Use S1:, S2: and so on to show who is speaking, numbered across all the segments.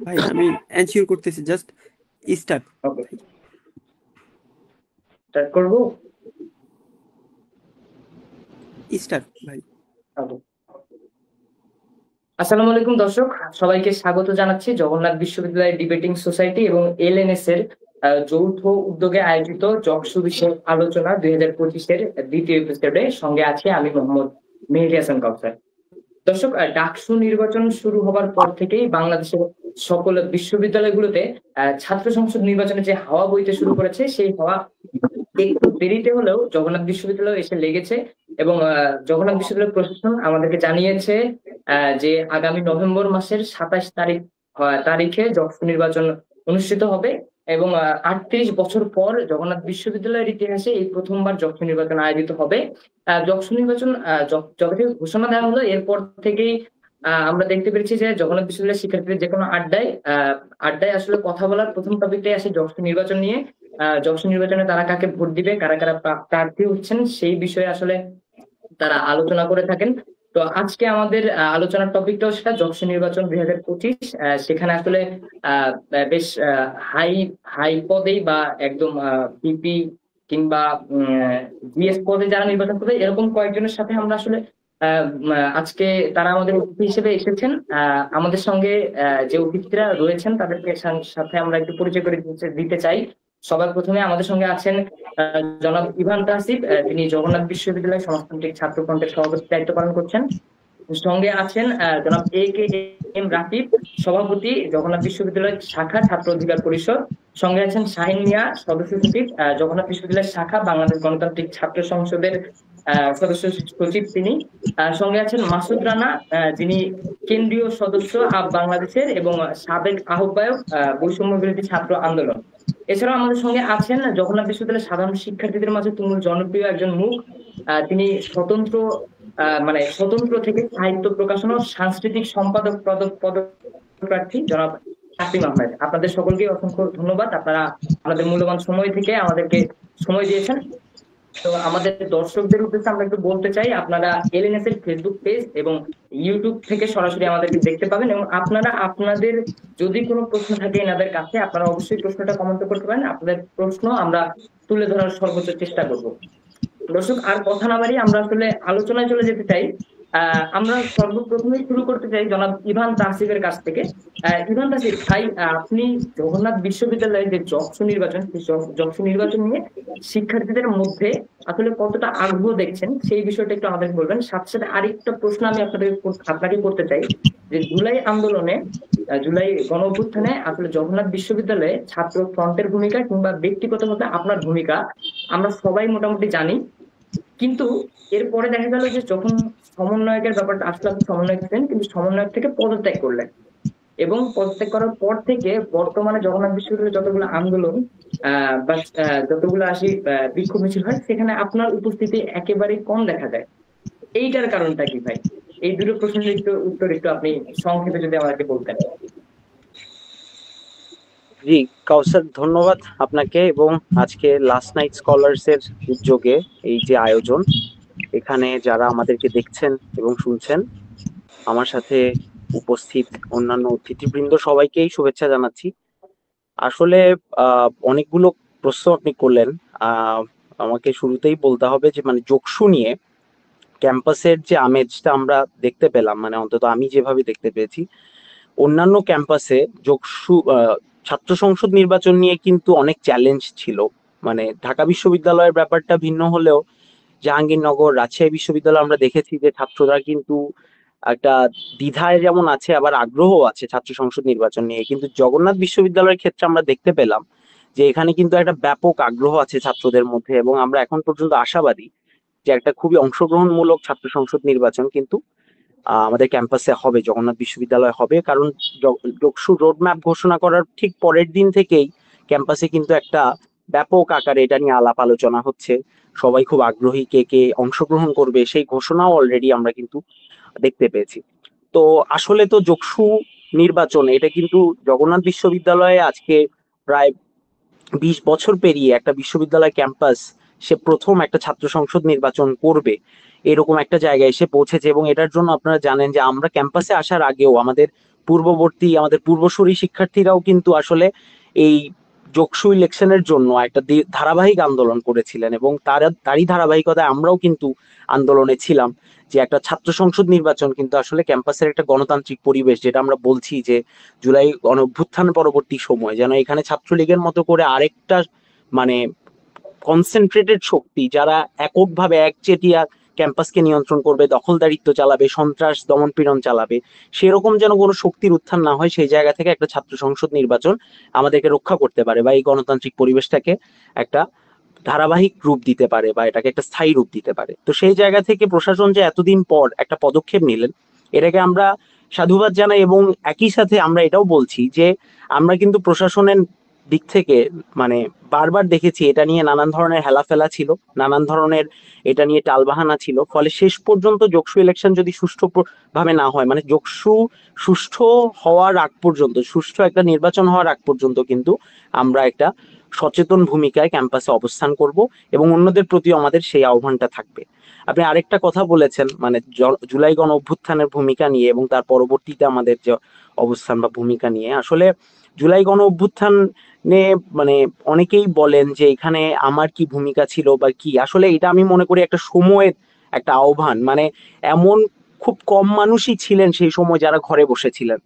S1: ভাই আমি এনশিওর করতেছি, জাস্ট স্টার্ট।
S2: ওকে, স্টার্ট করবো।
S1: স্টার্ট ভাই।
S2: ওকে। আসসালামু আলাইকুম দর্শক, সবাইকে স্বাগত জানাচ্ছি জগন্নাথ বিশ্ববিদ্যালয় ডিবেটিং সোসাইটি এবং এলএনএস এর যৌথ উদ্যোগে আয়োজিত জকসু বিষয়ক আলোচনা 2025-এর দ্বিতীয় এপিসোডে। সঙ্গে আছে আমি মোহাম্মদ মেহেদী হাসান কাউসার। দর্শক, ডাকসু নির্বাচন শুরু হবার পর থেকেই বাংলাদেশের সকল বিশ্ববিদ্যালয়গুলোতে ছাত্র সংসদ নির্বাচনে যে হাওয়া বইতে শুরু করেছে, সেই হাওয়া একটু দেরিতে হলেও জগন্নাথ বিশ্ববিদ্যালয় এসে লেগেছে। এবং জগন্নাথ বিশ্ববিদ্যালয় প্রশাসন আমাদেরকে জানিয়েছে যে আগামী নভেম্বর মাসের 27 তারিখে জকসু নির্বাচন অনুষ্ঠিত হবে। এবং 38 বছর পর জগন্নাথ বিশ্ববিদ্যালয়ের ইতিহাসে এই প্রথমবার জকসু নির্বাচন আয়োজিত হবে। জকসু নির্বাচন যবে থেকে ঘোষণা দেওয়া হলো, এরপর থেকেই আমরা দেখতে পেরেছি যে জগন্নাথ বিশ্ববিদ্যালয়ের শিক্ষার্থীদের যে কোনো আড্ডায় আসলে কথা বলার প্রথম টপিকটাই আসে জকসু নির্বাচন নিয়ে। জকসু নির্বাচনে তারা কাকে ভোট দিবে, কারা কারা প্রার্থী হচ্ছেন, সেই বিষয়ে আসলে তারা আলোচনা করে থাকেন। তো আজকে আমাদের আলোচনার টপিকটাও সেটা, জকসু নির্বাচন 2025। সেখানে আসলে আহ বেশ হাই হাই পদেই বা একদম পিপি কিংবা জিএস পদে যারা নির্বাচন করবে, এরকম কয়েকজনের সাথে আমরা আসলে আজকে তারা আমাদের অতিথি হিসেবে এসেছেন। আমাদের সঙ্গে যে অতিথিরা রয়েছেন তাদেরকে সাথে আমরা একটু পরিচয় করে দিতে চাই। সবার প্রথমে আমাদের সঙ্গে আছেন জনাব ইভান তাসিফ। তিনি জগন্নাথ বিশ্ববিদ্যালয় সমাজতান্ত্রিক ছাত্র ফ্রন্টের সভাপতির দায়িত্ব পালন করছেন। সঙ্গে আছেন জনাব এ কে এম রাকিব, সভাপতি জগন্নাথ বিশ্ববিদ্যালয় শাখা ছাত্র অধিকার পরিষদ। সঙ্গে আছেন শাহিন মিয়া, সদস্য সচিব জগন্নাথ বিশ্ববিদ্যালয় শাখা বাংলাদেশ গণতান্ত্রিক ছাত্র সংসদের সদস্য সচিব তিনি। সঙ্গে আছেন মাসুদ রানা, যিনি কেন্দ্রীয় সদস্য বাংলাদেশের এবং সাবেক আহ্বায়ক বৈষম্য বিরোধী ছাত্র আন্দোলন। এছাড়াও আমাদের সঙ্গে আছেন জগন্নাথ বিশ্ববিদ্যালয়ের সাধারণ শিক্ষার্থীদের মাঝে তুমুল জনপ্রিয় একজন মুখ। তিনি স্বতন্ত্র থেকে সাহিত্য প্রকাশনা ও সাংস্কৃতিক সম্পাদক পদপ্রার্থী জনাব তাসিম আহমেদ। আপনাদের সকলকে অসংখ্য ধন্যবাদ, আপনারা আপনাদের মূল্যবান সময় থেকে আমাদেরকে সময় দিয়েছেন। তো আমাদের দর্শকদের উদ্দেশ্যে আমরা একটু বলতে চাই, আপনারা এলএনএস এর ফেসবুক পেজ এবং ইউটিউব থেকে সরাসরি আমাদেরকে দেখতে পাবেন, এবং আপনারা আপনাদের যদি কোনো প্রশ্ন থাকে এনাদের কাছে, আপনারা অবশ্যই প্রশ্নটা কমেন্ট করতে পারেন। আপনাদের প্রশ্ন আমরা তুলে ধরার সর্বোচ্চ চেষ্টা করব। দর্শক, আর কথা না বাড়িয়ে আমরা আসলে আলোচনায় চলে যেতে চাই। আমরা সর্বপ্রথমে শুরু করতে চাই জনাব ইভান তাসিফের কাছ থেকে। ইভান তাসিফ ভাই, আপনি জগন্নাথ বিশ্ববিদ্যালয়ের যে জকসু নির্বাচন, সেই জকসু নির্বাচন নিয়ে শিক্ষার্থীদের মধ্যে আসলে কতটা আগ্রহ দেখছেন, সেই বিষয়টা একটু আমাদের বলবেন। সাথে সাথে আরেকটা প্রশ্ন আমি আপনাকে করতে চাই, যে জুলাই আন্দোলনে, জুলাই গণ অভ্যুত্থানে আসলে জগন্নাথ বিশ্ববিদ্যালয়ে ছাত্র ফ্রন্টের ভূমিকা কিংবা ব্যক্তিগতভাবে আপনার ভূমিকা আমরা সবাই মোটামুটি জানি। কিন্তু এরপরে দেখা গেল যে যখন সমন্বয়কের ব্যাপারটা আসলে, আপনি সমন্বয়ক ছিলেন কিন্তু সমন্বয়ক থেকে পদত্যাগ করলেন, এবং পদত্যাগ করার পর থেকে বর্তমানে জগন্নাথ বিশ্ববিদ্যালয়ে যতগুলো আন্দোলন যতগুলো বিক্ষোভ মিছিল হয়, সেখানে আপনার উপস্থিতি একেবারেই কম দেখা যায়। এইটার কারণটা কি ভাই? এই দুটো প্রশ্নের উত্তর একটু আপনি সংক্ষেপে যদি আমাকে বলতেন।
S3: জি, কাউসার, ধন্যবাদ আপনাকে। এবং আজকে লাস্ট নাইট স্কলার্স এর উদ্যোগে এই যে আয়োজন, এখানে যারা আমাদেরকে দেখছেন এবং শুনছেন, আমার সাথে উপস্থিত অন্যান্য অতিথিবৃন্দ, সবাইকেই শুভেচ্ছা জানাচ্ছি। আসলে অনেকগুলো প্রশ্ন আপনি করলেন। আমাকে শুরুতেই বলতে হবে যে মানে জকসু নিয়ে ক্যাম্পাসের যে আমেজটা আমরা দেখতে পেলাম, মানে অন্তত আমি যেভাবে দেখতে পেয়েছি, অন্যান্য ক্যাম্পাসে জকসু ছাত্র সংসদ নির্বাচন নিয়ে কিন্তু অনেক চ্যালেঞ্জ ছিল। মানে ঢাকা বিশ্ববিদ্যালয়ের ব্যাপারটা ভিন্ন হলেও জাহাঙ্গীরনগর, রাজশাহী বিশ্ববিদ্যালয় আমরা দেখেছি যে ছাত্ররা কিন্তু একটা দ্বিধায় যেমন আছে, আবার আগ্রহ আছে ছাত্র সংসদ নির্বাচন নিয়ে। কিন্তু জগন্নাথ বিশ্ববিদ্যালয়ের ক্ষেত্রে আমরা দেখতে পেলাম যে এখানে কিন্তু একটা ব্যাপক আগ্রহ আছে ছাত্রদের মধ্যে, এবং আমরা এখন পর্যন্ত আশাবাদী যে একটা খুবই অংশগ্রহণমূলক ছাত্র সংসদ নির্বাচন কিন্তু আমাদের ক্যাম্পাসে হবে, জগন্নাথ বিশ্ববিদ্যালয় হবে। কারণ জকসু রোড ম্যাপ ঘোষণা করার ঠিক পরের দিন থেকেই ক্যাম্পাসে কিন্তু একটা ব্যাপক আকারে এটা নিয়ে আলাপ আলোচনা হচ্ছে। সবাই খুব আগ্রহী, কে কে অংশগ্রহণ করবে সেই ঘোষণাও অলরেডি আমরা কিন্তু দেখতে পেয়েছি। তো আসলে তো জকসু নির্বাচন এটা কিন্তু জগন্নাথ বিশ্ববিদ্যালয়ে আজকে প্রায় 20 বছর পেরিয়ে একটা বিশ্ববিদ্যালয় ক্যাম্পাস সে প্রথম একটা ছাত্র সংসদ নির্বাচন করবে, এরকম একটা জায়গায় এসে পৌঁছেছে। এবং এটার জন্য আপনারা জানেন যে আমরা ক্যাম্পাসে আসার আগেও আমাদের পূর্ববর্তী আমাদের পূর্বসূরি শিক্ষার্থীরাও কিন্তু আসলে এই যোগসু ইলেকশনের জন্য একটা ধারাবাহিক আন্দোলন করেছিলেন, এবং তারই ধারাবাহিকতায় আমরাও কিন্তু আন্দোলনে ছিলাম। যে একটা ছাত্র সংসদ নির্বাচন কিন্তু আসলে ক্যাম্পাসের একটা গণতান্ত্রিক পরিবেশ, যেটা আমরা বলছি যে জুলাই গণঅভ্যুত্থান পরবর্তী সময় যেন এখানে ছাত্রলীগের মতো করে আরেকটা মানে কনসেন্ট্রেটেড শক্তি যারা এককভাবে একচেটিয়া ক্যাম্পাসকে নিয়ন্ত্রণ করবে, দখলদারিত্ব চালাবে, সন্ত্রাস দমনপীড়ন চালাবে, সেরকম যেন কোনো শক্তির উত্থান না হয়। সেই জায়গা থেকে একটা ছাত্র সংসদ নির্বাচন আমাদেরকে রক্ষা করতে পারে বা এই গণতান্ত্রিক পরিবেশটাকে একটা ধারাবাহিক রূপ দিতে পারে বা এটাকে একটা স্থায়ী রূপ দিতে পারে। তো সেই জায়গা থেকে প্রশাসন যে এতদিন পর একটা পদক্ষেপ নিলেন, এটাকে আমরা সাধুবাদ জানাই। এবং একই সাথে আমরা এটাও বলছি যে আমরা কিন্তু প্রশাসনের দিক থেকে মানে বারবার দেখেছি এটা নিয়ে নানান ধরনের হেলাফেলা ছিল, নানান ধরনের এটা নিয়ে টালবাহানা ছিল। ফলে শেষ পর্যন্ত যোগসু ইলেকশন যদি সুষ্ঠু ভাবে না হয়, মানে যোগসু সুষ্ঠু হওয়ার আগ পর্যন্ত, সুষ্ঠু একটা নির্বাচন হওয়ার আগ পর্যন্ত কিন্তু আমরা একটা সচেতন ভূমিকায় ক্যাম্পাসে অবস্থান করব এবং অন্যদের প্রতিও আমাদের সেই আহ্বানটা থাকবে। আপনি আরেকটা কথা বলেছেন মানে জুলাই গণ অভ্যুত্থানের ভূমিকা নিয়ে এবং তার পরবর্তীতে আমাদের যে অবস্থান বা ভূমিকা নিয়ে। আসলে জুলাই গণ অভ্যুত্থানে মানে অনেকেই বলেন যে এখানে আমার কি ভূমিকা ছিল বা কি, আসলে এটা আমি মনে করি একটা সময়ের একটা আহ্বান। মানে এমন খুব কম মানুষই ছিলেন সেই সময় যারা ঘরে বসেছিলেন,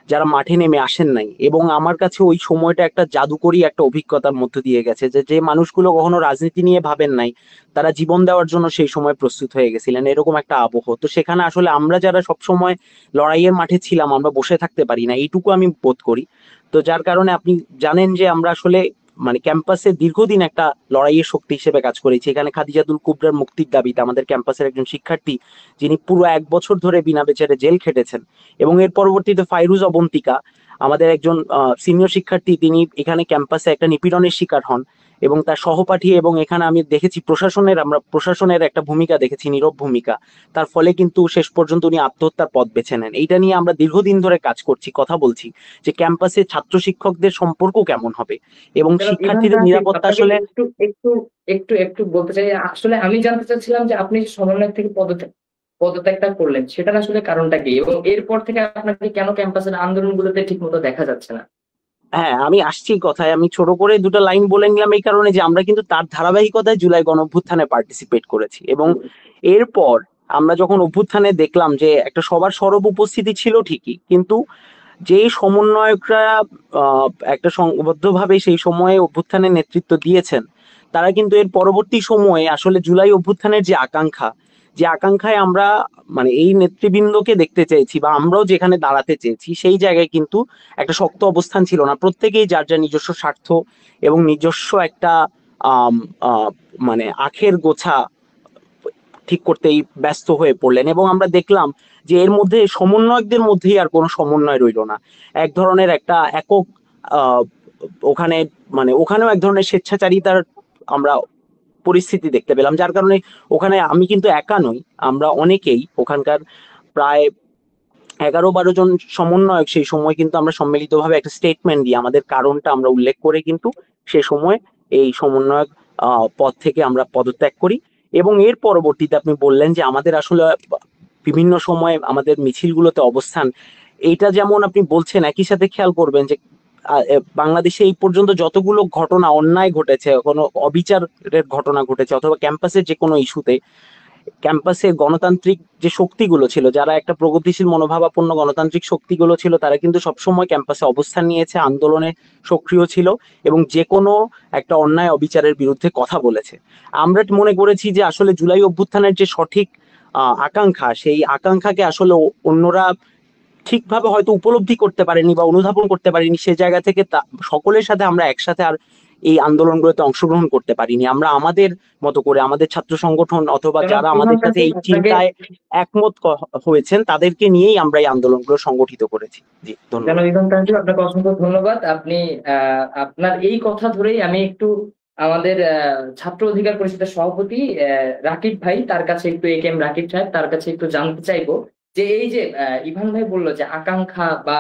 S3: যারা মাঠে নেমে আসেন নাই। এবং আমার কাছে ওই সময়টা একটা জাদুকরী একটা অভিজ্ঞতার মধ্য দিয়ে গেছে যে যে মানুষগুলো কখনো রাজনীতি নিয়ে ভাবেন নাই, তারা জীবন দেওয়ার জন্য সেই সময় প্রস্তুত হয়ে গেছিলেন, এরকম একটা আবহ। তো সেখানে আসলে আমরা যারা সবসময় লড়াইয়ের মাঠে ছিলাম, আমরা বসে থাকতে পারি না, এইটুকু আমি বোধ করি। তো যার কারণে আপনি জানেন যে আমরা আসলে মানে ক্যাম্পাসে দীর্ঘদিন একটা লড়াইয়ের শক্তি হিসেবে কাজ করেছি। এখানে খাদিজাতুল কুবরার মুক্তির দাবিতে আমাদের ক্যাম্পাসের একজন শিক্ষার্থী, যিনি পুরো 1 বছর ধরে বিনা বিচারে জেল খেটেছেন, এবং এর পরবর্তীতে ফাইরুজ অবন্তিকা আমাদের একজন সিনিয়র শিক্ষার্থী, তিনি এখানে ক্যাম্পাসে একটা নিপীড়নের শিকার হন এবং তার সহপাঠী। এবং এখানে আমি দেখেছি আমরা প্রশাসনের একটা ভূমিকা দেখেছি, নীরব ভূমিকা। তার ফলে কিন্তু শেষ পর্যন্ত উনি আত্মহত্যার পথ বেছে নেন। এইটা নিয়ে আমরা দীর্ঘদিন ধরে কাজ করছি, কথা বলছি যে ক্যাম্পাসে ছাত্র শিক্ষকদের সম্পর্ক কেমন হবে এবং
S2: জনাব ইভান
S3: শিক্ষার্থীদের
S2: তাহসিন,
S3: নিরাপত্তা
S2: আপনাকে
S3: আসলে।
S2: একটু একটু একটু একটু বলতে চাই, আসলে আমি জানতে চাচ্ছিলাম যে আপনি সমন্বয় থেকে পদত্যাগটা করলেন, সেটার আসলে কারণটা কি, এবং এরপর থেকে আপনাকে কেন ক্যাম্পাসের আন্দোলনগুলোতে ঠিক মতো দেখা যাচ্ছে না?
S3: হ্যাঁ, আমি আসছি কথায়। আমি ছোট করে দুটো লাইন বলে নিলাম এই কারণে যে আমরা কিন্তু তার ধারাবাহিকতায় জুলাই গণ অভ্যুত্থানে পার্টিসিপেট করেছি, এবং এরপর আমরা যখন অভ্যুত্থানে দেখলাম যে একটা সবার সরব উপস্থিতি ছিল ঠিকই, কিন্তু যে সমন্বয়করা একটা সংবদ্ধভাবে সেই সময়ে অভ্যুত্থানের নেতৃত্ব দিয়েছেন, তারা কিন্তু এর পরবর্তী সময়ে আসলে জুলাই অভ্যুত্থানের যে আকাঙ্ক্ষায় আমরা মানে এই নেতৃবৃন্দকে দেখতে চেয়েছি বা আমরাও যেখানে দাঁড়াতে চেয়েছি, সেই জায়গায় কিন্তু একটা শক্ত অবস্থান ছিল না। প্রত্যেকেই যার যার নিজস্ব স্বার্থ এবং নিজস্ব একটা আম, আহ, মানে আখের গোছা ঠিক করতেই ব্যস্ত হয়ে পড়লেন। এবং আমরা দেখলাম যে এর মধ্যে সমন্বয়কদের মধ্যেই আর কোনো সমন্বয় রইল না। এক ধরনের একটা একক আহ, ওখানে মানে ওখানেও এক ধরনের স্বেচ্ছাচারিতার আমরা পরিস্থিতি দেখতে পেলাম, যার কারণে ওখানে আমি কিন্তু একা নই, আমরা অনেকেই ওখানকার প্রায় 11-12 জন সমন্বয়ক সেই সময় কিন্তু আমরা সম্মিলিতভাবে একটা স্টেটমেন্ট দিয়ে আমাদের কারণটা আমরা উল্লেখ করে কিন্তু সে সময় এই সমন্বয়ক পদ থেকে আমরা পদত্যাগ করি। এবং এর পরবর্তীতে আপনি বললেন যে আমাদের আসলে বিভিন্ন সময় আমাদের মিছিলগুলোতে অবস্থান, এইটা যেমন আপনি বলছেন, একই সাথে খেয়াল করবেন যে বাংলাদেশে এই পর্যন্ত যতগুলো ঘটনা অন্যায় ঘটেছে, কোনো অবিচারের ঘটনা ঘটেছে অথবা ক্যাম্পাসের যে কোনো ইস্যুতে, ক্যাম্পাসে গণতান্ত্রিক যে শক্তিগুলো ছিল, যারা একটা প্রগতিশীল মনোভাবাপন্ন গণতান্ত্রিক শক্তিগুলো ছিল, তারা কিন্তু সবসময় ক্যাম্পাসে অবস্থান নিয়েছে, আন্দোলনে সক্রিয় ছিল এবং যে কোনো একটা অন্যায় অবিচারের বিরুদ্ধে কথা বলেছে। আমরা মনে করেছি যে আসলে জুলাই অভ্যুত্থানের যে সঠিক আকাঙ্ক্ষা, সেই আকাঙ্ক্ষাকে আসলে অন্যরা ঠিকভাবে হয়তো উপলব্ধি করতে পারেনি বা অনুধাবন করতে পারেনি। সে জায়গা থেকে সকলের সাথে আমরা একসাথে আর এই আন্দোলনগুলোতে অংশগ্রহণ করতে পারিনি। আমরা আমাদের মতো করে আমাদের ছাত্র সংগঠন অথবা যারা আমাদের সাথে এই চিন্তায় একমত হয়েছেন তাদেরকে নিয়েই আমরা এই আন্দোলনগুলো সংগঠিত করেছি। জি, ধন্যবাদ।
S2: আপনাকে অসংখ্য ধন্যবাদ। আপনি আপনার এই কথা ধরেই আমি একটু আমাদের ছাত্র অধিকার পরিষদের সভাপতি রাকিব ভাই, তার কাছে একটু একেএম রাকিব সাহেব, তার কাছে একটু জানতে চাইবো যে এই যে ইভান ভাই বললো যে আকাঙ্ক্ষা বা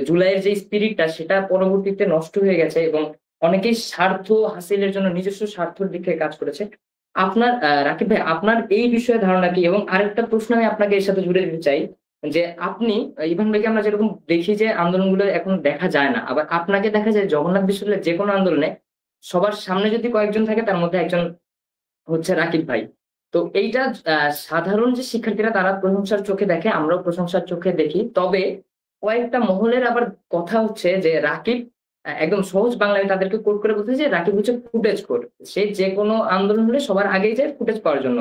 S2: জুলাইয়ের যে স্পিরিটটা সেটা পরবর্তীতে নষ্ট হয়ে গেছে এবং অনেকেই স্বার্থ হাসিলের জন্য নিজস্ব স্বার্থের দিকে কাজ করেছে। আপনার রাকিব ভাই, আপনার এই বিষয়ে ধারণা কি? এবং আরেকটা প্রশ্ন আমি আপনাকে এর সাথে জুড়ে দিতে চাই যে আপনি ইভান ভাইকে আমরা যেরকম দেখি যে আন্দোলনগুলো এখন দেখা যায় না, আবার আপনাকে দেখা যায় জগন্নাথ বিশ্ববিদ্যালয়ের যে কোনো আন্দোলনে সবার সামনে যদি কয়েকজন থাকে তার মধ্যে একজন হচ্ছে রাকিব ভাই। তো এইটা সাধারণ যে শিক্ষার্থীরা তারা প্রশংসার চোখে দেখে, আমরাও প্রশংসার চোখে দেখি। তবে কয়েকটা মহলের আবার কথা হচ্ছে যে রাকিব একদম সহজ বাংলায় তাদেরকে কোট করে বলতে যে রাকিব হচ্ছে ফুটেজ কোট, সে যে কোনো আন্দোলন হলে সবার আগেই যায় ফুটেজ পাওয়ার জন্য,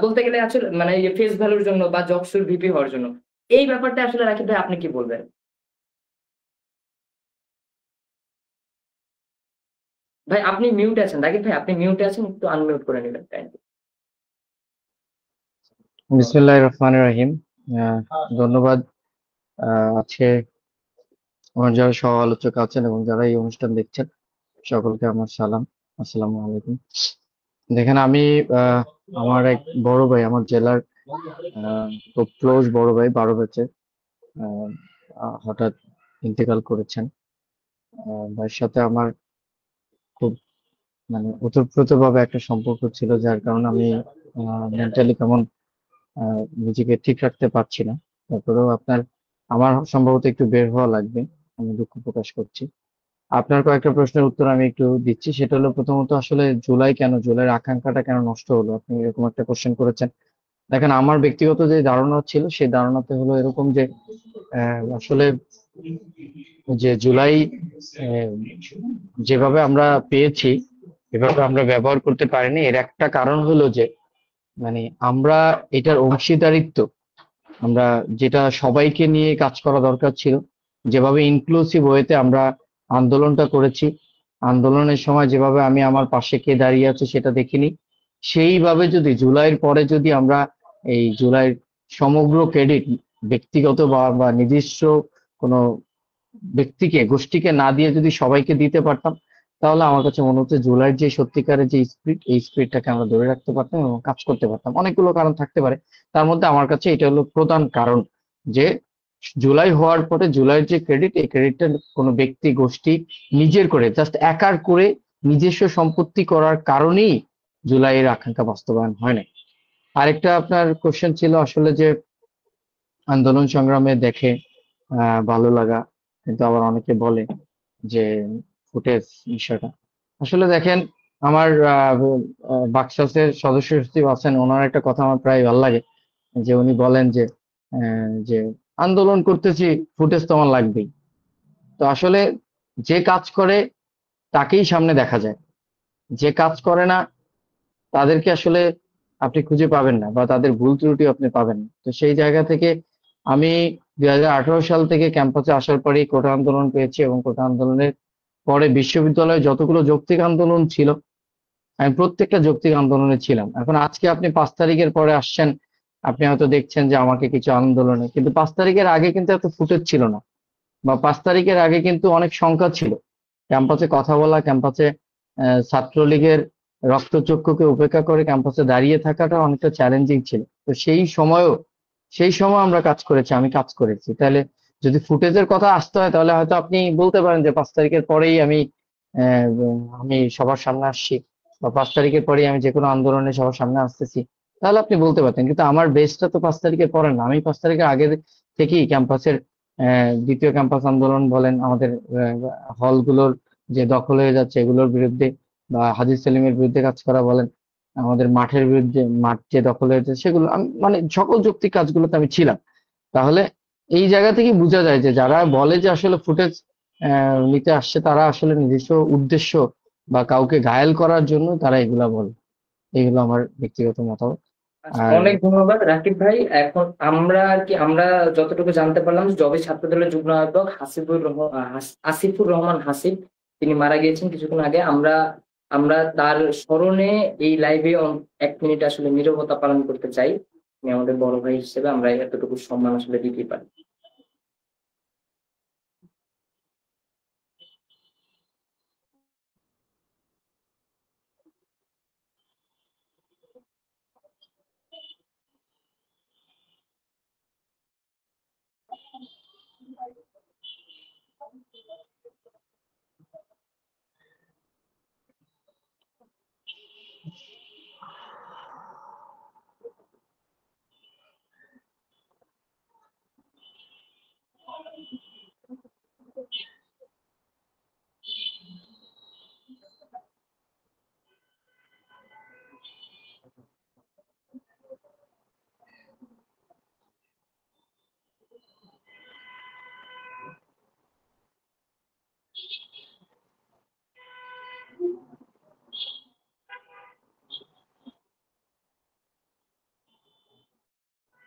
S2: বলতে গেলে আসলে মানে ফেস ভ্যালুর জন্য বা জকসুর ভিপি হওয়ার জন্য। এই ব্যাপারটা আসলে রাকিব ভাই আপনি কি বলবেন? ভাই আপনি মিউটে আছেন, রাকিব ভাই আপনি মিউটে আছেন, একটু আনমিউট করে নেবেন কাইন্ডলি।
S4: বিসমিল্লাহির রহমানির রহিম। ধন্যবাদ। আজকে আমার যারা সহ আলোচক আছেন এবং যারা এই অনুষ্ঠান দেখছেন সকলকে আমার সালাম, আসসালামু আলাইকুম। দেখেন আমি আমার এক বড় ভাই আমার জেলার খুব ক্লোজ বড় ভাই 12 ব্যাচের হঠাৎ ইন্তেকাল করেছেন। ভাইয়ের সাথে আমার খুব মানে ওতপ্রোতভাবে একটা সম্পর্ক ছিল, যার কারণে আমি মেন্টালি কেমন নিজেকে ঠিক রাখতে পারছি না। তারপরেও আমার সম্ভবত একটু বের হওয়া লাগবে, আমি দুঃখ প্রকাশ করছি। আপনার কয়েকটা প্রশ্নের উত্তর আমি একটু দিচ্ছি। সেটা হলো, প্রথমত আসলে জুলাইয়ের আকাঙ্ক্ষাটা কেন নষ্ট হলো, আপনি এরকম একটা কোশ্চেন করেছেন। দেখেন, আমার ব্যক্তিগত যে ধারণা ছিল সেই ধারণাতে হলো এরকম যে আসলে যে জুলাই আহ, যেভাবে আমরা পেয়েছি এভাবে আমরা ব্যবহার করতে পারিনি। এর একটা কারণ হলো যে মানে আমরা এটার অংশীদারিত্ব, আমরা যেটা সবাইকে নিয়ে কাজ করা দরকার ছিল, যেভাবে ইনক্লুসিভ ওয়েতে আমরা আন্দোলনটা করেছি, আন্দোলনের সময় যেভাবে আমি আমার পাশে কে দাঁড়িয়ে আছে সেটা দেখিনি, সেইভাবে যদি জুলাইয়ের পরে যদি আমরা এই জুলাইয়ের সমগ্র ক্রেডিট ব্যক্তিগত বা নিজস্ব কোনো ব্যক্তিকে গোষ্ঠীকে না দিয়ে যদি সবাইকে দিতে পারতাম, তাহলে আমার কাছে মনে হচ্ছে জুলাইয়ের যে সত্যিকারের যে স্পিরিট, এই স্পিরিটটাকে আমরা ধরে রাখতে পারতাম এবং কাজ করতে পারতাম। অনেকগুলো কারণ থাকতে পারে, তার মধ্যে আমার কাছে এটা হলো প্রধান কারণ যে জুলাই হওয়ার পরে জুলাইয়ের যে ক্রেডিট, এই ক্রেডিটটা কোনো ব্যক্তি গোষ্ঠী নিজের করে জাস্ট একার করে নিজস্ব সম্পত্তি করার কারণেই জুলাইয়ের আকাঙ্ক্ষা বাস্তবায়ন হয় না। আরেকটা আপনার কোশ্চেন ছিল আসলে যে আন্দোলন সংগ্রামে দেখে ভালো লাগা, কিন্তু আবার অনেকে বলে যে ফুটেজ বিষয়টা। আসলে দেখেন, আমার বাকশাসের সদস্য সচিব আছেন, ওনার একটা কথা আমার প্রায় ভালো লাগে, যে উনি বলেন যে আন্দোলন করতেছি, ফুটেজ তো আমার লাগবেই। তো আসলে যে কাজ করে তাকেই সামনে দেখা যায়, যে কাজ করে না তাদেরকে আসলে আপনি খুঁজে পাবেন না, বা তাদের ভুল ত্রুটি আপনি পাবেন না। তো সেই জায়গা থেকে আমি 2018 সাল থেকে ক্যাম্পাসে আসার পরেই কোটা আন্দোলন পেয়েছি, এবং কোটা আন্দোলনের পরে বিশ্ববিদ্যালয়ে যতগুলো যৌক্তিক আন্দোলন ছিল আমি প্রত্যেকটা যৌক্তিক আন্দোলনে ছিলাম। এখন আজকে আপনি 5 তারিখের পরে আসছেন, আপনি হয়তো দেখছেন যে আমাকে কিছু আন্দোলনে, কিন্তু 5 তারিখের আগে কিন্তু এত ফুটেজ ছিল না, বা 5 তারিখের আগে কিন্তু অনেক সংখ্যা ছিল। ক্যাম্পাসে কথা বলা, ক্যাম্পাসে ছাত্রলীগের রক্তচক্ষুকে উপেক্ষা করে ক্যাম্পাসে দাঁড়িয়ে থাকাটা অনেকটা চ্যালেঞ্জিং ছিল। তো সেই সময় আমরা কাজ করেছি, আমি কাজ করেছি। তাহলে যদি ফুটেজের কথা আসতে হয় তাহলে হয়তো আপনি বলতে পারেন যে 5 তারিখের পরেই আমি সবার সামনে আসছি, বা 5 তারিখের পরেই আমি যে কোনো আন্দোলনে সবার সামনে আসতেছি, তাহলে আপনি বলতে পারতেন। কিন্তু আমার বেসটা তো 5 তারিখের পরে না, আমি 5 তারিখের আগে থেকেই ক্যাম্পাসের দ্বিতীয় ক্যাম্পাস আন্দোলন বলেন, আমাদের হলগুলোর যে দখল হয়ে যাচ্ছে এগুলোর বিরুদ্ধে, বা হাজি সেলিমের বিরুদ্ধে কাজ করা বলেন, আমাদের মাঠের বিরুদ্ধে, মাঠ যে দখল হয়ে যাচ্ছে সেগুলো, আমি মানে সকল যৌক্তিক কাজগুলোতে আমি ছিলাম। তাহলে এই জায়গা থেকে বোঝা যায় যে যারা বলে যে আসলে ফুটেজ নিতে আসছে, তারা আসলে নিজস্ব উদ্দেশ্য বা কাউকে ঘায়েল করার জন্য তারা এগুলা বলে। এগুলো আমার ব্যক্তিগত মতামত।
S2: আচ্ছা,
S4: আর
S2: অনেক ধন্যবাদ রাকিব ভাই। এখন আমরা আর কি আমরা যতটুকু জানতে পারলাম যে জবে ছাত্রদলের যুগ্ম আহ্বায়ক আসিফুর রহমান হাসিব তিনি মারা গিয়েছেন কিছুক্ষণ আগে। আমরা আমরা তার স্মরণে এই লাইভে 1 মিনিট আসলে নীরবতা পালন করতে চাই। তিনি আমাদের বড় ভাই হিসেবে আমরা এতটুকু সম্মান আসলে দিতে পারি।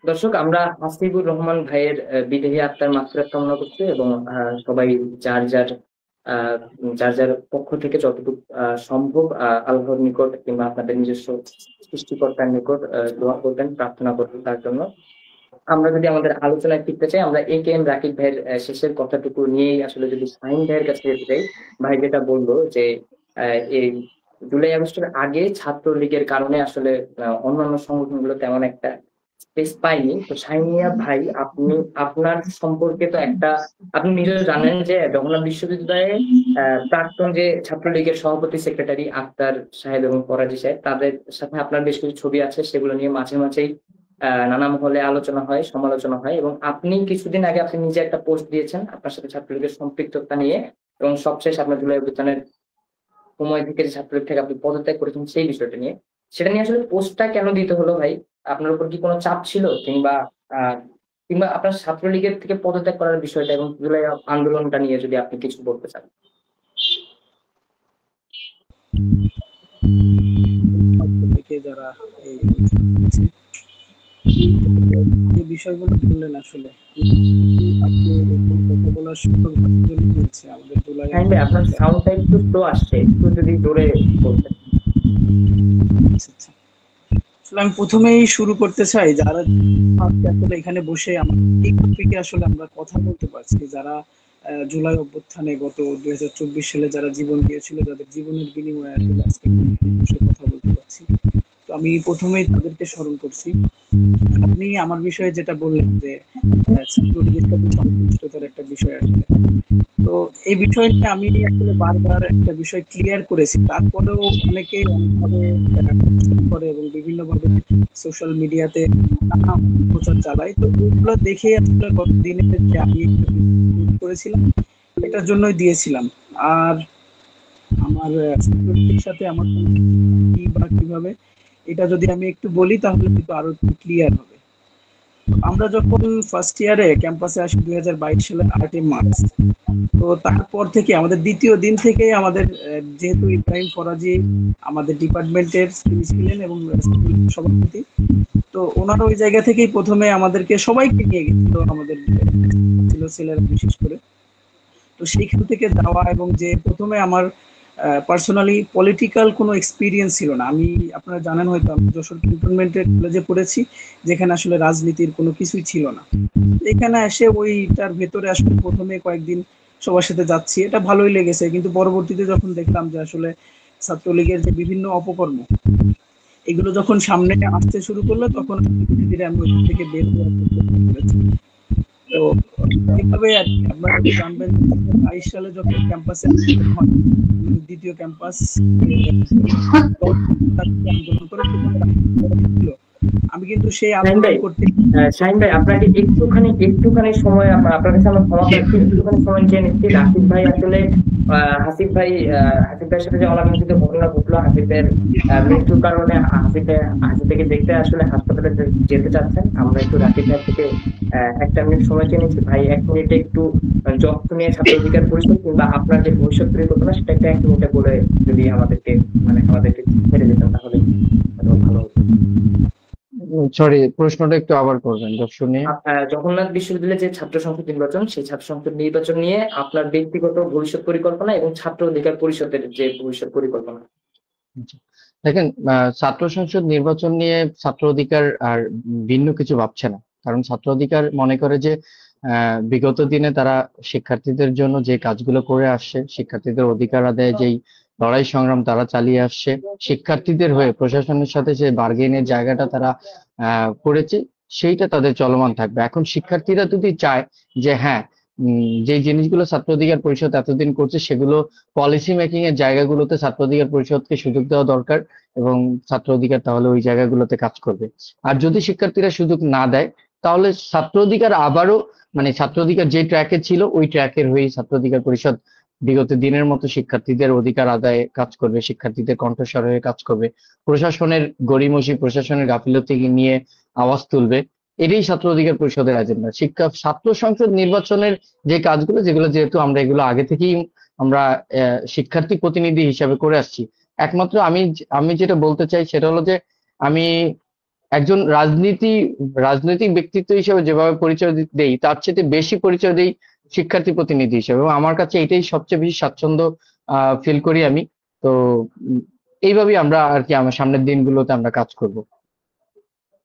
S2: দর্শক, আমরা হাসিবুর রহমান ভাইয়ের বিদেহী আত্মার মাগফিরাত কামনা করছি এবং সবাই যার যার আহ, যার যার পক্ষ থেকে যতটুকু সম্ভব আল্লাহর নিকট কিংবা আপনাদের নিজস্ব সৃষ্টিকর্তার নিকট দোয়া করবেন, প্রার্থনা করবেন তার জন্য। আমরা যদি আমাদের আলোচনায় ফিরতে চাই, আমরা এ কে এম রাকিব ভাইয়ের শেষের কথাটুকু নিয়েই আসলে যদি শাহিন ভাইয়ের কাছে যেতে চাই। ভাই যেটা বললো যে এই জুলাই আগস্টের আগে ছাত্রলীগের কারণে আসলে অন্যান্য সংগঠনগুলো তেমন একটা স্পেস পাইনি। তো শাহিনিয়া ভাই, আপনি আপনার সম্পর্কে তো একটা, আপনি নিজেও জানেন যে জগন্নাথ বিশ্ববিদ্যালয়ে প্রাক্তন যে ছাত্রলীগের সভাপতি সেক্রেটারি আক্তার সাহেব এবং ফরাজি সাহেব, তাদের সাথে আপনার বেশ কিছু ছবি আছে, সেগুলো নিয়ে মাঝে মাঝেই নানা মহলে আলোচনা হয়, সমালোচনা হয়। এবং আপনি কিছুদিন আগে আপনি নিজে একটা পোস্ট দিয়েছেন আপনার সাথে ছাত্রলীগের সম্পৃক্ততা নিয়ে, এবং সবশেষ আপনার জুলাই অভ্যুত্থানের সময় থেকে যে ছাত্রলীগ থেকে আপনি পদত্যাগ করেছেন সেই বিষয়টা নিয়ে, সেটা নিয়ে আসলে পোস্টটা কেন দিতে হলো ভাই? আপনার উপর কি কোনো চাপ ছিল, কিংবা কিংবা আপনার ছাত্রলীগের থেকে পদত্যাগ করার বিষয়টা এবং জুলাই আন্দোলনটা নিয়ে যদি আপনি কিছু বলতে চান?
S5: যারা এই বিষয়গুলো বললেন, আসলে আপনি কথা বলার সুযোগ দিয়েছে আমাদের জুলাই।
S2: আপনার সাউন্ডটা একটু স্লো আসছে, একটু যদি জোরে বলতেন।
S5: আসলে আমি প্রথমেই শুরু করতে চাই, যারা আসলে এখানে বসে এই টপিকে আসলে আমরা কথা বলতে পারছি, যারা জুলাই অভ্যুত্থানে গত 2024 সালে যারা জীবন দিয়েছিল, যাদের জীবনের বিনিময়ে আসলে আজকে বসে কথা বলতে পারছি, তো আমি প্রথমেই তাদেরকে স্মরণ করছি। আপনি আমার বিষয়ে যেটা বললেন যে ছাত্রলীগের সাথে সংশ্লিষ্টতার একটা বিষয় আসলে, তো এই বিষয় নিয়ে আমি আসলে বারবার একটা বিষয় ক্লিয়ার করেছি, তারপরেও অনেকে অনেকভাবে করে এবং বিভিন্নভাবে সোশ্যাল মিডিয়াতে নানা প্রচার চালায়। তো ওগুলো দেখে আসলে গত দিনে যে আমি করেছিলাম, এটার জন্যই দিয়েছিলাম। আর আমার ছাত্রলীগের সাথে আমার কি বা কিভাবে, এটা যদি আমি একটু বলি তাহলে কিন্তু আরো একটু ক্লিয়ার হবে। আমরা যখন ফার্স্ট ইয়ারে ক্যাম্পাসে আসি 2022 সালের 8 মার্চ, তো তারপর থেকে আমাদের দ্বিতীয় দিন থেকে আমাদের যেহেতু ইব্রাহিম ফরাজি আমাদের ডিপার্টমেন্টের তিনি ছিলেন এবং সভাপতি, তো ওনারা ওই জায়গা থেকেই প্রথমে আমাদেরকে সবাইকে নিয়ে গেছিল, আমাদের ছিল ছেলেরা বিশেষ করে। তো সেইখান থেকে যাওয়া, এবং যে প্রথমে আমার পার্সোনালি পলিটিক্যাল কোনো এক্সপিরিয়েন্স ছিল না। আমি, আপনারা জানেন হয়তো, আমি যশোর ক্যান্টনমেন্টের কলেজে পড়েছি, যেখানে আসলে রাজনীতির কোনো কিছুই ছিল না। এখানে এসে ওইটার ভেতরে আসলে প্রথমে কয়েকদিন সবার সাথে যাচ্ছি, এটা ভালোই লেগেছে, কিন্তু পরবর্তীতে যখন দেখলাম যে আসলে ছাত্রলীগের যে বিভিন্ন অপকর্ম, এগুলো যখন সামনে আসতে শুরু করলো, তখন ধীরে ধীরে আমি ওইখান থেকে বের হওয়ার চেষ্টা করেছি। তো এইভাবে আর কি আপনারা জানবেন, 2022 সালে যখন ক্যাম্পাসে দ্বিতীয় ক্যাম্পাস আন্দোলন করে, আমি কিন্তু সেই আন্দোলন করতে।
S2: শাহিন ভাই, আপনাকে একটুখানি সময়, আপনার কাছে আমরা ক্ষমা চাচ্ছি, একটুখানি সময় চেয়ে নিচ্ছি। রাকিব ভাই আসলে হাসিব ভাইয়ের সাথে যে অনাকাঙ্ক্ষিত ঘটনা ঘটলো, হাসিবের মৃত্যুর কারণে হাসিবকে দেখতে আসলে হাসপাতালে যেতে চাচ্ছেন। আমরা একটু রাকিব ভাই থেকে 1 মিনিট সময় চেয়ে নিচ্ছি। ভাই 1 মিনিটে একটু যত্ন নিয়ে ছাত্র অধিকার পরিষদ কিংবা আপনার যে ভবিষ্যৎ পরিকল্পনা, সেটা একটা 1 মিনিটে বলে যদি আমাদেরকে ছেড়ে দিতেন তাহলে ভালো হতো।
S4: সরি, প্রশ্নটা একটু আবার করবেন দর্শক নিয়ে।
S2: জগন্নাথ বিশ্ববিদ্যালয়ের যে ছাত্র সংসদ নির্বাচন, সেই ছাত্র সংসদ নির্বাচন নিয়ে আপনার ব্যক্তিগত ভবিষ্যৎ পরিকল্পনা এবং ছাত্র অধিকার পরিষদের যে ভবিষ্যৎ পরিকল্পনা।
S4: দেখেন, ছাত্র সংসদ নির্বাচন নিয়ে ছাত্র অধিকার আর ভিন্ন কিছু ভাবছে না। কারণ ছাত্র অধিকার মনে করে যে বিগত দিনে তারা শিক্ষার্থীদের জন্য যে কাজগুলো করে আসছে, শিক্ষার্থীদের অধিকার আদায়ে যেই লড়াই সংগ্রাম তারা চালিয়ে আসছে, শিক্ষার্থীদের হয়ে প্রশাসনের সাথে যে বার্গেনের জায়গাটা তারা করেছে, সেইটা তাদের চলমান থাকবে। এখন শিক্ষার্থীরা যদি চায় যে হ্যাঁ, যে জিনিসগুলো ছাত্র অধিকার পরিষদ এতদিন করছে, সেগুলো পলিসি মেকিং এর জায়গাগুলোতে ছাত্র অধিকার পরিষদকে সুযোগ দেওয়া দরকার, এবং ছাত্র অধিকার তাহলে ওই জায়গাগুলোতে কাজ করবে। আর যদি শিক্ষার্থীরা সুযোগ না দেয়, তাহলে ছাত্র অধিকার আবারও, মানে ছাত্র অধিকার যে ট্র্যাকে ছিল ওই ট্র্যাকের হয়ে ছাত্র অধিকার পরিষদ বিগত দিনের মতো শিক্ষার্থীদের অধিকার আদায়ে কাজ করবে, শিক্ষার্থীদের কণ্ঠস্বর হয়ে কাজ করবে, প্রশাসনের গড়িমসি, প্রশাসনের গাফিলতি নিয়ে আওয়াজ তুলবে। এটাই ছাত্র অধিকার পরিষদের এজেন্ডা। ছাত্র সংসদ নির্বাচনের যে কাজগুলো, যেগুলো যেহেতু আমরা এগুলো আগে থেকেই আমরা শিক্ষার্থী প্রতিনিধি হিসাবে করে আসছি, একমাত্র আমি যেটা বলতে চাই সেটা হলো যে আমি একজন রাজনৈতিক ব্যক্তিত্ব হিসেবে যেভাবে পরিচয় দেই তার চেয়ে বেশি পরিচয় দেই শিক্ষার্থী প্রতিনিধি হিসেবে, এবং আমার কাছে এটাই সবচেয়ে বেশি স্বাচ্ছন্দ্য ফিল করি আমি। তো এইভাবেই আমরা আর কি আমার সামনের দিনগুলোতে আমরা কাজ করব।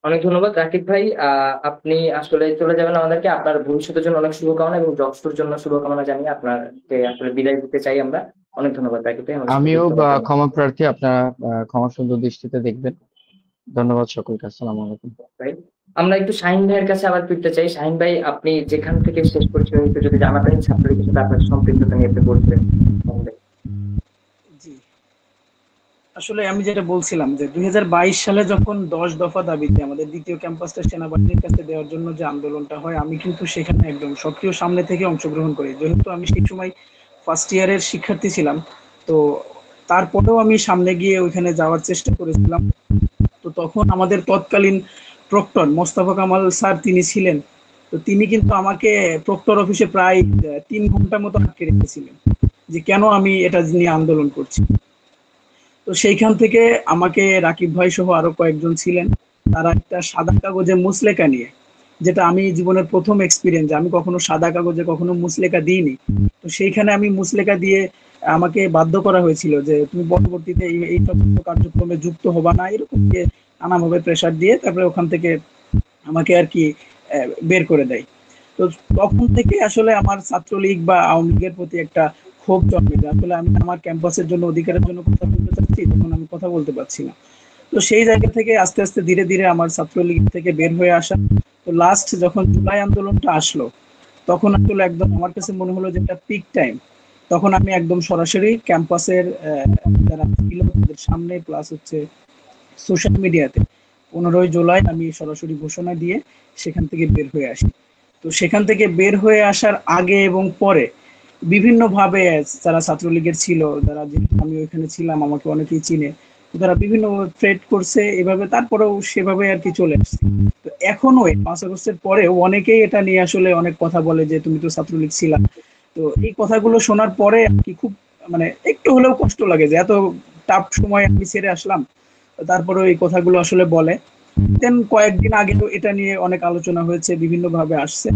S2: অনেক ধন্যবাদ রাকিব ভাই। আপনি আসলে চলে যাবেন আমাদেরকে, আপনার ভবিষ্যতের জন্য অনেক শুভকামনা এবং জবসুর জন্য শুভকামনা জানিয়ে আপনাকে আসলে বিদায় দিতে চাই আমরা। অনেক ধন্যবাদ রাকিব ভাই আমাদের সাথে
S4: আমিও
S2: যুক্ত হওয়ার জন্য।
S4: ক্ষমা প্রার্থী, আপনারা ক্ষমা সুন্দর দৃষ্টিতে দেখবেন। ধন্যবাদ সকলকে, আসসালামু আলাইকুম।
S2: ভাই, আমরা একটু শাহিন ভাইয়ের কাছে আবার ফিরতে চাই। শাহিন ভাই, আপনি যেখান থেকে শেষ করেছিলেন একটু যদি জানাতেন ছাত্রলীগের সাথে আপনার সম্পৃক্ততা নিয়ে একটু বলতেন।
S5: জি, আসলে আমি যেটা বলছিলাম যে 2022 সালে যখন 10 দফা দাবিতে আমাদের দ্বিতীয় ক্যাম্পাসটা সেনাবাহিনীর কাছে দেওয়ার জন্য যে আন্দোলনটা হয়, আমি কিন্তু সেখানে একদম সক্রিয় সামনে থেকে অংশগ্রহণ করি, যেহেতু আমি সেই সময় ফার্স্ট ইয়ারের শিক্ষার্থী ছিলাম। তো তারপরেও আমি সামনে গিয়ে ওইখানে যাওয়ার চেষ্টা করেছিলাম। তো তখন আমাদের তৎকালীন প্রক্টর মোস্তফা কামাল স্যার তিনি ছিলেন। তো তিনি কিন্তু আমাকে প্রক্টর অফিসে প্রায় 3 ঘন্টা মতো আটকে রেখেছিলেন যে কেন আমি এটা নিয়ে আন্দোলন করছি। তো সেইখান থেকে আমাকে রাকিব ভাই সহ আরো কয়েকজন ছিলেন, তারা একটা সাদা কাগজে মুসলেকা নিয়ে, যেটা আমি জীবনের প্রথম এক্সপিরিয়েন্স, আমি কখনো সাদা কাগজে কখনো মুসলেকা দিইনি। তো সেইখানে আমি মুসলেকা দিয়ে আমাকে বাধ্য করা হয়েছিল যে তুমি পরবর্তীতে এই তথ্য কার্যক্রমে যুক্ত হবা না, এরকম দিয়ে নানাভাবে প্রেসার দিয়ে তারপরে ওখান থেকে আমাকে আর কি বের করে দেয়। তো তখন থেকে আসলে আমার ছাত্রলীগ বা আওয়ামী লীগের প্রতি একটা ক্ষোভ জন্মে যে আসলে আমি আমার ক্যাম্পাসের জন্য অধিকারের জন্য কথা বলতে চাচ্ছি, তখন আমি কথা বলতে পারছি না। তো সেই জায়গা থেকে আস্তে আস্তে ধীরে ধীরে আমার ছাত্রলীগ থেকে বের হয়ে আসা। তো লাস্ট যখন জুলাই আন্দোলনটা আসলো, তখন আসলে একদম আমার কাছে মনে হলো যে একটা পিক টাইম। তখন আমি একদম সরাসরি ক্যাম্পাসের যারা ছিল তাদের সামনে প্লাস হচ্ছে সোশ্যাল মিডিয়াতে 15 জুলাই আমি সরাসরি ঘোষণা দিয়ে সেখান থেকে বের হয়ে আসি। তো সেখান থেকে বের হয়ে আসার আগে এবং পরে বিভিন্ন ভাবে যারা ছাত্রলীগের ছিল, যারা আমি ওইখানে ছিলাম আমাকে অনেকেই চিনে, তারা বিভিন্ন থ্রেট করছে এভাবে, তারপরেও সেভাবে আর কি চলে আসছে। তো এখনো 5 আগস্টের পরেও অনেকেই এটা নিয়ে আসলে অনেক কথা বলে যে তুমি তো ছাত্রলীগ ছিলা। তো এই কথাগুলো শোনার পরে আর কি খুব মানে একটু হলেও কষ্ট লাগে যে এত টাফ সময় আমি ছেড়ে আসলাম, তারপরে এই কথাগুলো আসলে বলে। দেন কয়েকদিন আগে এটা নিয়ে অনেক আলোচনা হয়েছে, বিভিন্ন ভাবে আসছে।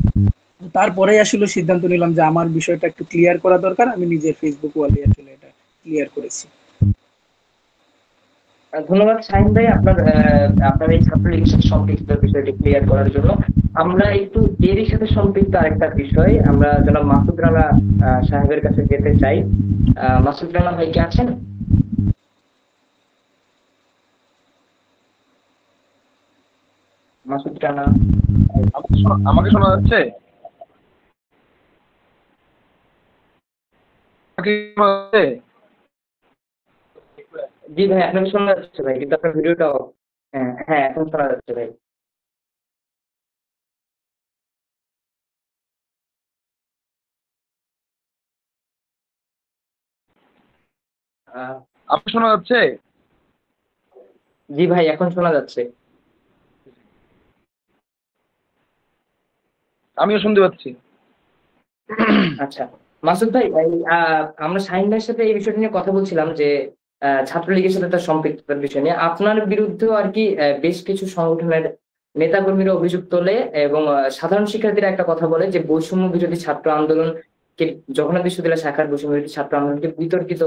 S5: তারপরে আসলে সিদ্ধান্ত নিলাম যে আমার বিষয়টা একটু ক্লিয়ার করা দরকার, আমি নিজের ফেসবুক ওয়ালে আসলে এটা ক্লিয়ার করেছি।
S2: ধন্যবাদ শাহিন ভাই, আপনার এই ছাত্রলীগের সাথে সম্পৃক্ত বিষয়টি ক্লিয়ার করার জন্য। আমরা একটু এরই সাথে সম্পৃক্ত আরেকটা বিষয়, আমরা জনাব মাসুদ রানা সাহেবের কাছে যেতে চাই। মাসুদ রানা ভাই কি আছেন? মাসুদ রানা,
S6: আমাকে শোনা যাচ্ছে?
S2: জি ভাই আপনাকে শোনা যাচ্ছে ভাই, কিন্তু আপনার ভিডিওটা হ্যাঁ হ্যাঁ এখন শোনা যাচ্ছে ভাই।
S6: আপনি শোনা যাচ্ছে?
S2: জি ভাই এখন শোনা যাচ্ছে।
S6: আমিও শুনতে পাচ্ছি।
S2: আচ্ছা মাসুদ ভাই, আমরা শাহিন ভাইয়ের সাথে এই বিষয়টা নিয়ে কথা বলছিলাম যে ছাত্রলীগের সাথে তার সম্পৃক্ততার বিষয় নিয়ে আপনার বিরুদ্ধেও আর কি বেশ কিছু সংগঠনের নেতাকর্মীরা অভিযোগ তোলে এবং সাধারণ শিক্ষার্থীরা একটা কথা বলে যে বৈষম্য বিরোধী ছাত্র আন্দোলনকে, জগন্নাথ বিশ্ববিদ্যালয় শাখার বৈষম্য বিরোধী ছাত্র আন্দোলনকে বিতর্কিত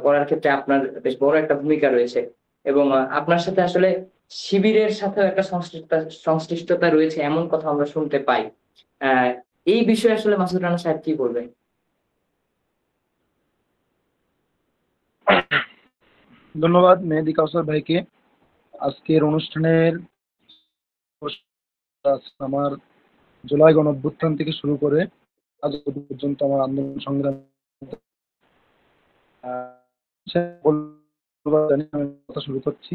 S2: করার ক্ষেত্রে আপনার বেশ বড় একটা ভূমিকা রয়েছে এবং আপনার সাথে আসলে শিবিরের সাথেও একটা সংশ্লিষ্টতা রয়েছে এমন কথা আমরা শুনতে পাই। এই বিষয়ে আসলে মাসুদ রানা সাহেব কি বলবেন?
S6: ধন্যবাদ মেহেদী কাউসার ভাইকে। আজকের অনুষ্ঠানের আমার জুলাই গণঅভ্যুত্থান থেকে শুরু করে আজ পর্যন্ত আমার আন্দোলন সংগ্রাম কথা শুরু করছি।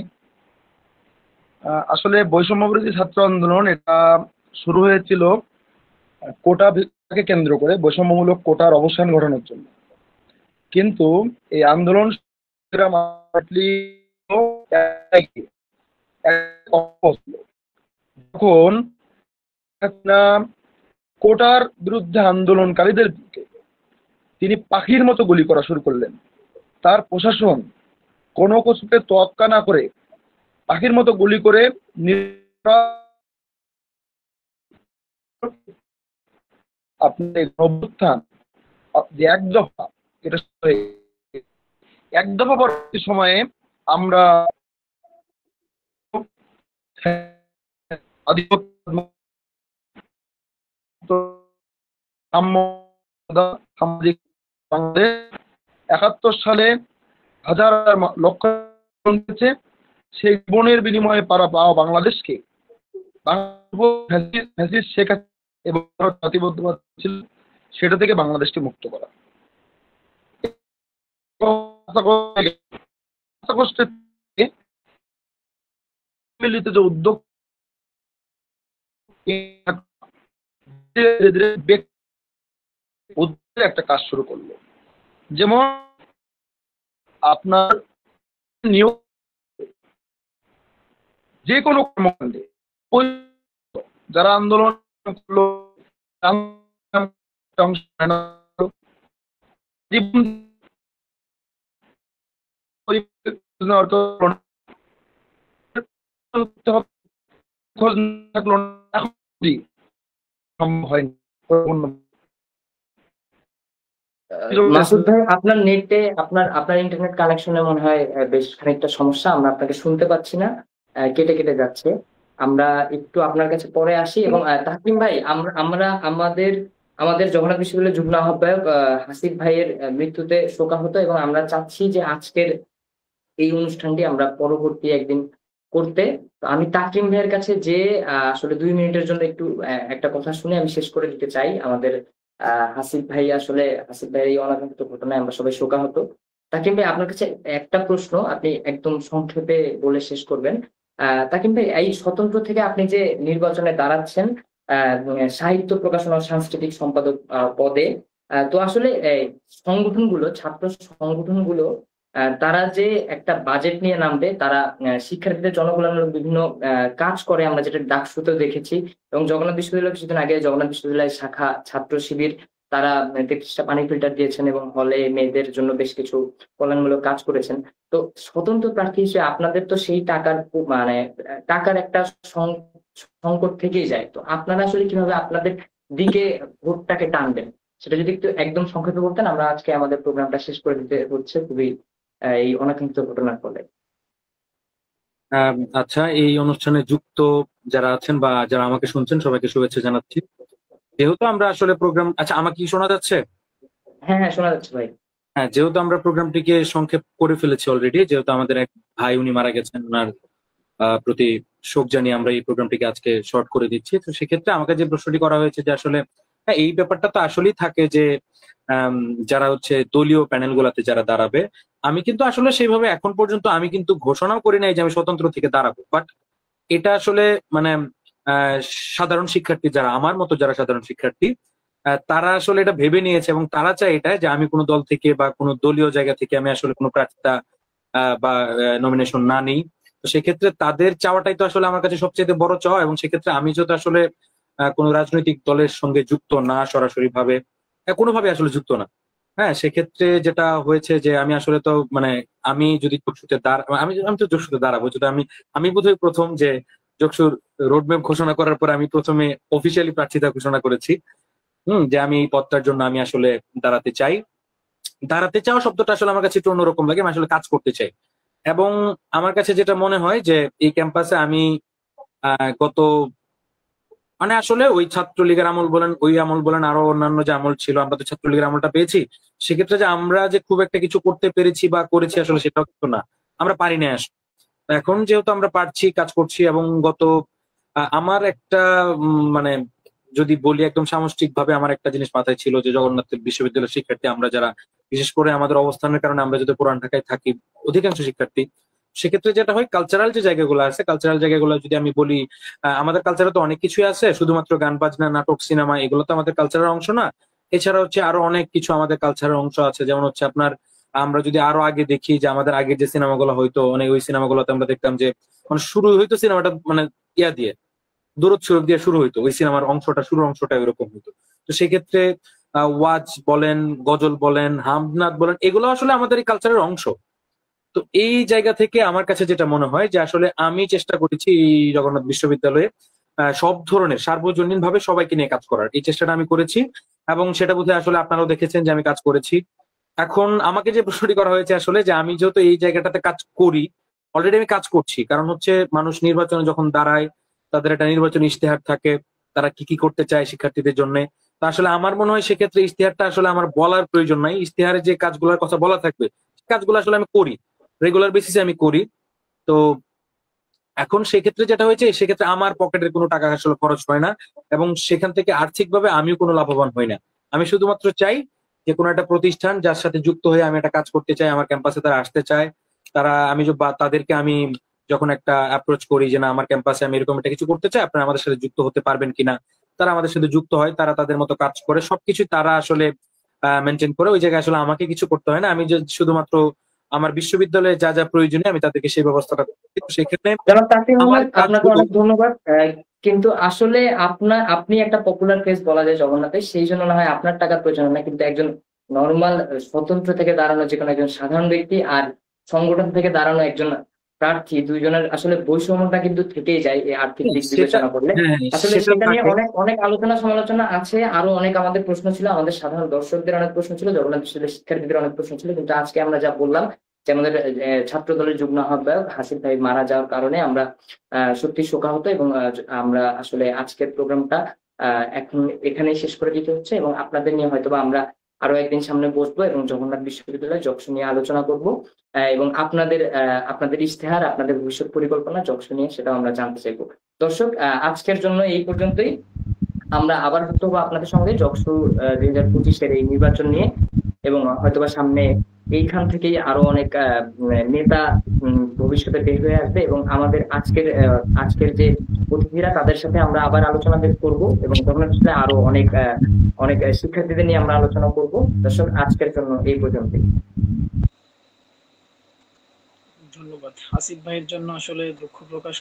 S6: আসলে বৈষম্য বিরোধী ছাত্র আন্দোলন এটা শুরু হয়েছিল কোটা ভিত্তিকে কেন্দ্র করে, বৈষম্যমূলক কোটার অবসান ঘটানোর জন্য। কিন্তু এই আন্দোলন যখন কোটার বিরুদ্ধে আন্দোলনকারীদের তিনি পাখির মতো গুলি করা শুরু করলেন, তার প্রশাসন কোনো কিছুতে তোয়াক্কা না করে পাখির মতো গুলি করে আপনার অভ্যুত্থান যে এক দফা, এটা এক দফা পরবর্তী সময়ে আমরা সামাজিক বাংলাদেশ 71 সালে হাজার লক্ষ হয়েছে, সেই জীবনের বিনিময়ে পাওয়া বাংলাদেশকে শেখ এবং জাতিবদ্ধবাদ ছিল, সেটা থেকে বাংলাদেশকে মুক্ত করা। মিলিত যে উদ্যোগ একটা কাজ শুরু করলো, যেমন আপনার নিয়োগ যে কোনো কর্মকাণ্ডে যারা আন্দোলন করলো
S2: মাসুদ ভাই, আপনার নেটে আপনার ইন্টারনেট কানেকশনে মনে হয় বেশ খানিকটা সমস্যা, আমরা আপনাকে শুনতে পাচ্ছি না, কেটে কেটে যাচ্ছে। আমরা একটু আপনার কাছে পরে আসি। এবং তাহকিম ভাই, আমরা আমাদের জগন্নাথ বিশ্ববিদ্যালয়ের যুগ্ম আহ্বায়ক হাসিব ভাইয়ের মৃত্যুতে শোকাহত, এবং আমরা চাচ্ছি যে আজকের এই অনুষ্ঠানটি আমরা পরবর্তী একদিন করতে। তো আমি তাকিম ভাইয়ের কাছে যে আসলে 2 মিনিটের জন্য একটু একটা কথা শুনে আমি শেষ করে দিতে চাই। আমাদের হাসিব ভাইয়ের এই অনাকাঙ্ক্ষিত ঘটনায় আমরা সবাই শোকাহত। তাকিম ভাই, আপনার কাছে একটা প্রশ্ন, আপনি একদম সংক্ষেপে বলে শেষ করবেন। তাকিম ভাই, এই স্বতন্ত্র থেকে আপনি যে নির্বাচনে দাঁড়াচ্ছেন সাহিত্য প্রকাশনা ও সাংস্কৃতিক সম্পাদক পদে, তো আসলে সংগঠনগুলো, ছাত্র সংগঠনগুলো তারা যে একটা বাজেট নিয়ে নামবে, তারা শিক্ষার্থীদের জনকল্যাণমূলক বিভিন্ন কাজ করে, আমরা যেটা ডাকসুতেও দেখেছি। এবং জগন্নাথ বিশ্ববিদ্যালয় কিছুদিন আগে জগন্নাথ বিশ্ববিদ্যালয় শাখা ছাত্র শিবির তারা 33টা পানি ফিল্টার দিয়েছেন এবং হলে মেয়েদের জন্য বেশ কিছু কল্যাণমূলক কাজ করেছেন। তো স্বতন্ত্র প্রার্থী হিসেবে আপনাদের তো সেই টাকার একটা সংকট থেকেই যায়। তো আপনারা আসলে কিভাবে আপনাদের দিকে ভোটটাকে টানবেন, সেটা যদি একটু একদম সংক্ষেপে বলতেন, আমরা আজকে আমাদের প্রোগ্রামটা শেষ করে দিতে হচ্ছে খুবই এই অনাকাঙ্ক্ষিত ঘটনার ফলে।
S7: আচ্ছা, এই অনুষ্ঠানে যুক্ত যারা আছেন বা যারা আমাকে শুনছেন সবাইকে শুভেচ্ছা জানাচ্ছি। যেহেতু আমরা আসলে প্রোগ্রাম, আচ্ছা আমাকে কি শোনা যাচ্ছে?
S2: হ্যাঁ হ্যাঁ, শোনা যাচ্ছে ভাই।
S7: হ্যাঁ, যেহেতু আমরা প্রোগ্রামটিকে সংক্ষেপ করে ফেলেছি অলরেডি, যেহেতু আমাদের এক ভাই উনি মারা গেছেন, ওনার প্রতি শোক জানিয়ে আমরা এই প্রোগ্রামটিকে আজকে শর্ট করে দিচ্ছি। তো সেক্ষেত্রে আমাকে যে প্রশ্নটি করা হয়েছে যে আসলে হ্যাঁ, এই ব্যাপারটা তো আসলেই থাকে যে যারা হচ্ছে দলীয় প্যানেল গুলাতে যারা দাঁড়াবে, আমি কিন্তু আসলে সেইভাবে এখন পর্যন্ত আমি কিন্তু ঘোষণাও করি নাই যে আমি স্বতন্ত্র থেকে দাঁড়াবো। বাট এটা আসলে মানে সাধারণ শিক্ষার্থী যারা আমার মতো যারা সাধারণ শিক্ষার্থী, তারা আসলে এটা ভেবে নিয়েছে এবং তারা চায় এটা যে আমি কোনো দল থেকে বা কোনো দলীয় জায়গা থেকে আমি আসলে কোনো প্রার্থিতা বা নমিনেশন না নিই। তো সেক্ষেত্রে তাদের চাওয়াটাই তো আসলে আমার কাছে সবচেয়ে বড় চাওয়া। এবং সেক্ষেত্রে আমি যদি আসলে কোনো রাজনৈতিক দলের সঙ্গে যুক্ত না, সরাসরি ভাবে কোনোভাবে আসলে যুক্ত না, হ্যাঁ, সেক্ষেত্রে যেটা হয়েছে যে আমি আসলে তো মানে আমি যদি যোগসূত্রে আমি তো যোগসূত্রে দাঁড়াবো, যদি আমি বোধহয় প্রথম যে যোগসুর রোডম্যাপ ঘোষণা করার পর আমি প্রথমে অফিসিয়ালি প্রার্থিতা ঘোষণা করেছি যে আমি এই পদটার জন্য আমি আসলে দাঁড়াতে চাই। দাঁড়াতে চাওয়া শব্দটা আসলে আমার কাছে একটু অন্যরকম লাগে, আমি আসলে কাজ করতে চাই। এবং আমার কাছে যেটা মনে হয় যে এই ক্যাম্পাসে আমি গত মানে আসলে ওই ছাত্রলীগের আমল বলেন, ওই আমল বলেন, আরো অন্যান্য যে আমল ছিল, আমরা তো ছাত্রলীগের আমলটা পেয়েছি। সেক্ষেত্রে যে আমরা যে খুব একটা কিছু করতে পেরেছি বা করেছি আসলে সেটাও কিন্তু না, আমরা পারি না আসলে। এখন যেহেতু আমরা পারছি, কাজ করছি। এবং আমার একটা মানে যদি বলি একদম সামষ্টিক ভাবে আমার একটা জিনিস মাথায় ছিল যে জগন্নাথ বিশ্ববিদ্যালয়ের শিক্ষার্থী আমরা যারা, বিশেষ করে আমাদের অবস্থানের কারণে আমরা যদি পুরান ঢাকায় থাকি অধিকাংশ শিক্ষার্থী, সেক্ষেত্রে যেটা হয় কালচারাল যে জায়গাগুলো আছে, কালচারাল জায়গাগুলো যদি আমি বলি, আমাদের কালচারে তো অনেক কিছুই আছে, শুধুমাত্র গান বাজনা নাটক সিনেমা এগুলো তো আমাদের কালচারের অংশ না। এছাড়া হচ্ছে আরো অনেক কিছু আমাদের কালচারের অংশ আছে, যেমন হচ্ছে আপনার আমরা যদি আরো আগে দেখি যে আমাদের আগে যে সিনেমাগুলো হয়তো অনেক, ওই সিনেমাগুলোতে আমরা দেখতাম যে মানে শুরু হইতো সিনেমাটা মানে ইয়া দিয়ে, দূরত সুরত দিয়ে শুরু হইতো, ওই সিনেমার অংশটা শুরুর অংশটা এরকম হইতো। তো সেক্ষেত্রে ওয়াজ বলেন, গজল বলেন, হামদনাথ বলেন, এগুলো আসলে আমাদের এই কালচারের অংশ। তো এই জায়গা থেকে আমার কাছে যেটা মনে হয় যে আসলে আমি চেষ্টা করেছি এই জগন্নাথ বিশ্ববিদ্যালয়ে সব ধরনের সার্বজনীন ভাবে সবাইকে নিয়ে কাজ করার এই চেষ্টাটা আমি করেছি, এবং সেটা বোধহয় আসলে আপনারাও দেখেছেন যে আমি কাজ করেছি। এখন আমাকে যে প্রশ্নটি করা হয়েছে আসলে যে আমি যেহেতু এই জায়গাটাতে কাজ করি, অলরেডি আমি কাজ করছি, কারণ হচ্ছে মানুষ নির্বাচনে যখন দাঁড়ায় তাদের একটা নির্বাচনী ইশতেহার থাকে, তারা কি কি করতে চায় শিক্ষার্থীদের জন্য। তা আসলে আমার মনে হয় সেক্ষেত্রে ইশতেহারটা আসলে আমার বলার প্রয়োজন নাই, ইশতেহারে যে কাজগুলোর কথা বলা থাকবে কাজগুলো আসলে আমি করি, রেগুলার বেসিসে আমি করি। তো এখন সেক্ষেত্রে যেটা হয়েছে, সেক্ষেত্রে আমার পকেটের কোনো টাকা আসলে খরচ হয় না, এবং সেখান থেকে আর্থিকভাবে আমিও কোনো লাভবান হই না। আমি শুধুমাত্র চাই যে কোনো একটা প্রতিষ্ঠান যার সাথে যুক্ত হয়ে আমি একটা কাজ করতে চাই, আমার ক্যাম্পাসে তারা আসতে চায়, তাদেরকে আমি যখন একটা অ্যাপ্রোচ করি যে না আমার ক্যাম্পাসে আমি এরকম একটা কিছু করতে চাই, আপনারা আমাদের সাথে যুক্ত হতে পারবেন কিনা, তারা আমাদের সাথে যুক্ত হয়, তারা তাদের মতো কাজ করে, সবকিছু তারা আসলে মেনটেন করে। ওই জায়গায় আসলে আমাকে কিছু করতে হয় না, আমি যে শুধুমাত্র আমার বিশ্ববিদ্যালয়ে যা যা প্রয়োজনীয় আমি তাদেরকে সেই ব্যবস্থাটা করি। সেক্ষেত্রে
S2: জনাব তাসকিন
S7: আমার
S2: আহমেদ, আপনাকে
S7: কাজগুলো
S2: অনেক ধন্যবাদ। কিন্তু আসলে আপনি একটা পপুলার ফেস বলা যায় জগন্নাথে, সেই জন্য না হয় আপনার টাকার প্রয়োজন হয় না, কিন্তু একজন নর্মাল স্বতন্ত্র থেকে দাঁড়ানো যে কোনো একজন সাধারণ ব্যক্তি আর সংগঠন থেকে দাঁড়ানো একজন প্রার্থী, দুইজনের আসলে বৈষম্যটা কিন্তু থেকেই যায় এই আর্থিক দিক
S7: সেটা,
S2: বিবেচনা করলে।
S7: হ্যাঁ
S2: আসলে
S7: সেটা
S2: সেটা নিয়ে
S7: থাকে।
S2: অনেক অনেক আলোচনা সমালোচনা আছে, আরো অনেক আমাদের প্রশ্ন ছিল, আমাদের সাধারণ দর্শকদের অনেক প্রশ্ন ছিল, জগন্নাথ বিশ্ববিদ্যালয়ের শিক্ষার্থীদের অনেক প্রশ্ন ছিল, কিন্তু আজকে আমরা যা বললাম যে আমাদের ছাত্র দলের যুগ্ম আহ্বায়ক হাসিফ ভাই মারা যাওয়ার কারণে আমরা সত্যি শোকাহত, এবং আমরা আসলে আজকের প্রোগ্রামটা এখন এখানেই শেষ করে দিতে হচ্ছে, এবং আপনাদের নিয়ে হয়তোবা আমরা আরো একদিন সামনে বসবো এবং জগন্নাথ বিশ্ববিদ্যালয় জকসু নিয়ে আলোচনা করব, এবং আপনাদের ইশতেহার, আপনাদের ভবিষ্যৎ পরিকল্পনা জকসু নিয়ে সেটাও আমরা জানতে চাইবো। দর্শক, আজকের জন্য এই পর্যন্তই। আমরা আবার যুক্ত হবো আপনাদের সঙ্গে জকসু 2025-এর এই নির্বাচন নিয়ে, এবং হয়তোবা সামনে এইখান থেকেই আরো অনেক নেতা ভবিষ্যতে বের হয়ে আসবে, এবং আমাদের আজকের যে অতিথিরা তাদের সাথে আমরা আবার আলোচনা করব, এবং তখন আসলে আরো অনেক শিক্ষার্থীদের নিয়ে আমরা আলোচনা করব। দর্শক, আজকের জন্য এই পর্যন্তই।
S5: ধন্যবাদ। আসিফ ভাইয়ের জন্য আসলে দুঃখ প্রকাশ